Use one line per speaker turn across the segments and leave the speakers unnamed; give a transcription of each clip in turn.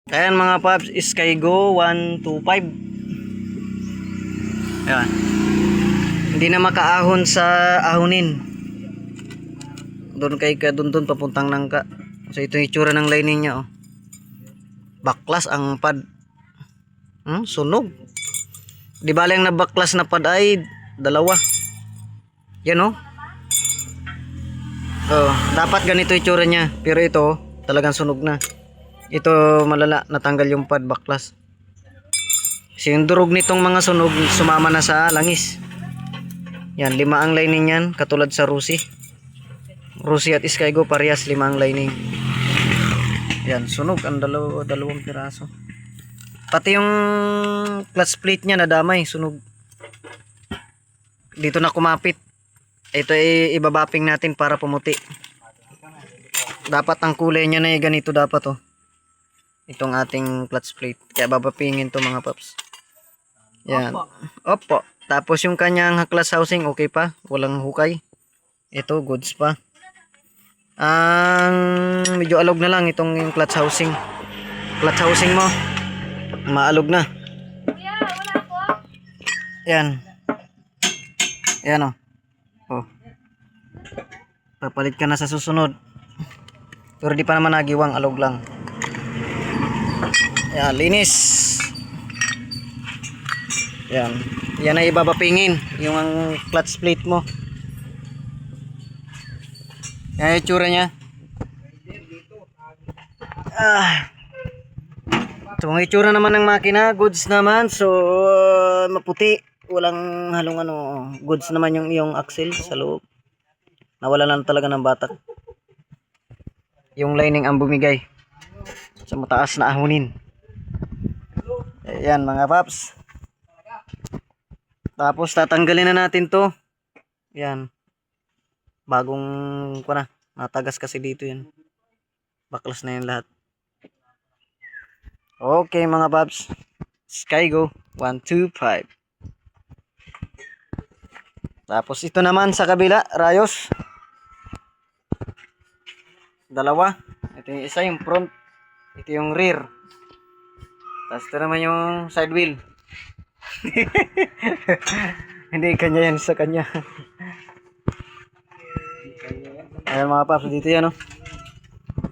Ayan mga paps, Skygo 125. Ayan. Hindi na makaahon sa ahonin. Doon kay kadundon papuntang Nangka. So ito yung itsura ng lining niya, oh. Baklas ang pad. Sunog. Di ba lang na baklas na pad ay dalawa. Yan, oh. Oh, dapat ganito itsura niya, pero ito talagang sunog na. Ito malala, natanggal yung pad, baklas. Kasi yung durog nitong mga sunog sumama na sa langis. Yan, 5 ang lining yan, katulad sa Rusi. Rusi at Skygo parehas 5 ang lining. Yan, sunog ang dalawang piraso. Pati yung clutch plate niya nadamay, sunog. Dito na kumapit. Ito ay ibabapping natin para pumuti. Dapat ang kulay niya na ganito dapat, oh. Itong ating clutch plate. Kaya babapingin to mga paps. Yan. Opo. Tapos yung kanyang clutch housing okay pa. Walang hukay. Ito goods pa. Ang medyo alog na lang itong yung clutch housing. Clutch housing mo maalog na. Yan. Yan, oh. Oh. Papalit ka na sa susunod. Pero di pa naman nagiwang, alog lang. Yan, linis. Yan. Yan ay ibabapingin yung ang clutch plate mo. Yan yung itsura niya. So ang itsura naman ng makina, goods naman. So maputi, walang halong ano. Goods naman yung iyong axle sa loob. Nawala lang talaga ng batak. Yung lining ang bumigay sa mataas na ahonin. Ayan mga paps. Tapos tatanggalin na natin to. Yan. Bagong natagas kasi dito yan. Baklas na yan lahat. Okay mga paps. Skygo 125. Tapos ito naman sa kabila, rayos. Dalawa. Ito yung isa, yung front. Ito yung rear. Tapos ito naman yung side wheel. Hindi kanya yan, sa kanya. Ayan mga paps, dito yan, oh.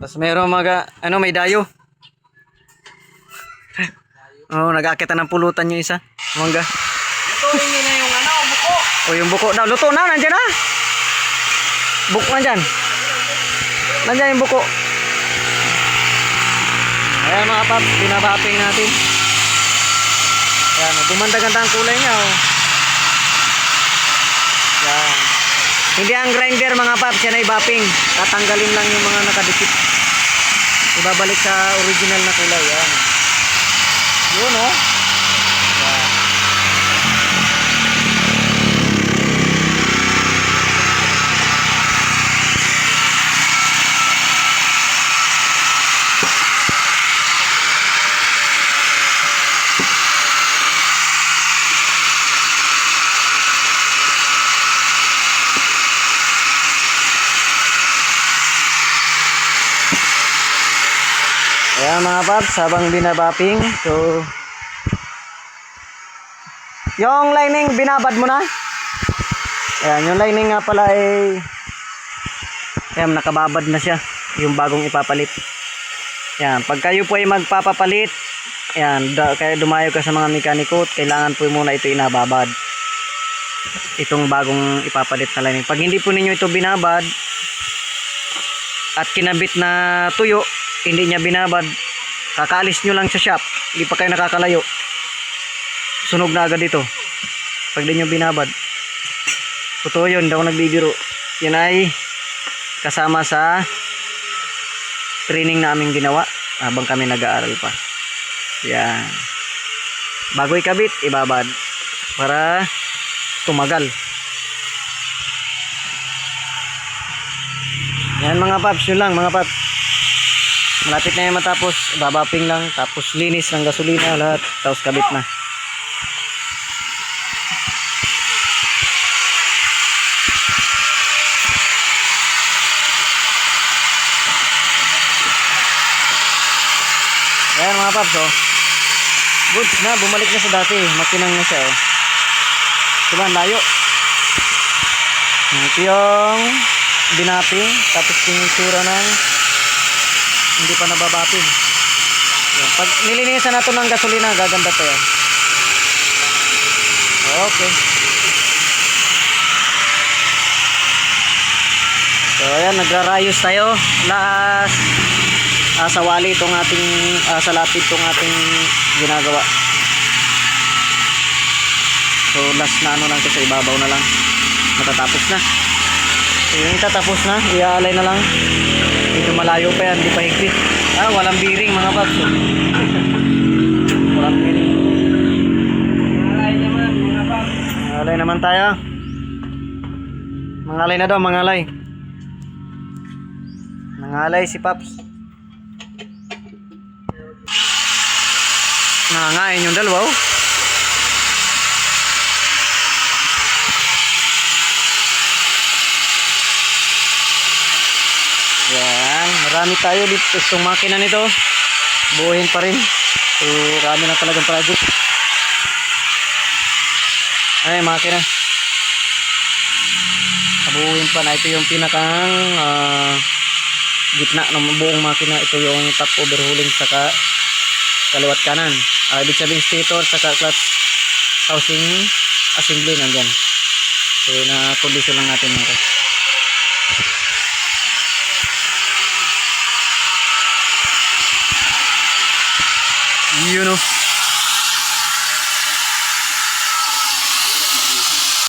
Tapos meron may dayo. Oh, nag-aakitan ng pulutan yung isa. Mangga.
Lutuin nyo na yung buko.
Oh, yung buko daw. Luto na, nandiyan na. Buko nandyan. Nandiyan yung buko. Ayan mga paps, binabapping natin. Ayan, gumanda-ganda ang kulay niya, oh. Ayan. Hindi ang grinder mga paps, yan ay bapping. Tatanggalin lang yung mga nakadikit. Ibabalik sa original na kulay. Ayan. Yun, oh. Ayan. Ayan mga paps, habang binabapping. So yung lining binabad mo na. Ayan, yung lining nga pala ay ayan, nakababad na siya. Yung bagong ipapalit. Ayan, pag kayo po ay magpapapalit, ayan, kaya dumayo ka sa mga mekaniko, kailangan po muna ito inababad. Itong bagong ipapalit na lining. Pag hindi po ninyo ito binabad at kinabit na tuyo, hindi niya binabad, kakaalis nyo lang sa shop, hindi pa kayo nakakalayo, sunog na agad ito pag di nyo binabad. Totoo yun, hindi ako nagbibiro. Yan ay kasama sa training na aming ginawa habang kami nag-aaral pa. Yan, bago ikabit, ibabad para tumagal. Yan mga paps, yun lang mga paps. Malapit na yung matapos, babapping lang, tapos linis ng gasolina lahat, tapos kabit na. Ayan mga paps, oh. Goods na, bumalik na sa dati. Makinang na siya, oh. Diba, ang layo. Ito yung binating, tapos tinitsura ng hindi pa nababating. Yan. Pag nilinisan natin ng gasolina, gaganda to yan. Okay. So ayan, nagrarayos tayo. Last sa wali itong ating sa lapid itong ating ginagawa. So last na ano lang ito, sa ibabaw na lang. Matatapos na. So yung itatapos na, iaalay na lang. Medyo malayo pa yan, hindi pa higpit. Walang bearing mga paps. Walang bearing.
Mangalay naman, mga pap.
Mangalay naman tayo. Mangalay na daw, mangalay. Nangalay si Paps. Nangangain yung dalawa, oh. Yan, marami tayo dito. Itong makina nito, buuhin pa rin. So, marami na talagang project. Ay, makina. Buuhin pa na. Ito yung pinakang gitna ng buong makina. Ito yung top overhauling saka kaliwat kanan. Ibig sabihin stator saka clutch housing assembly nandyan. So, na-condition lang natin mga guys. Yun, oh.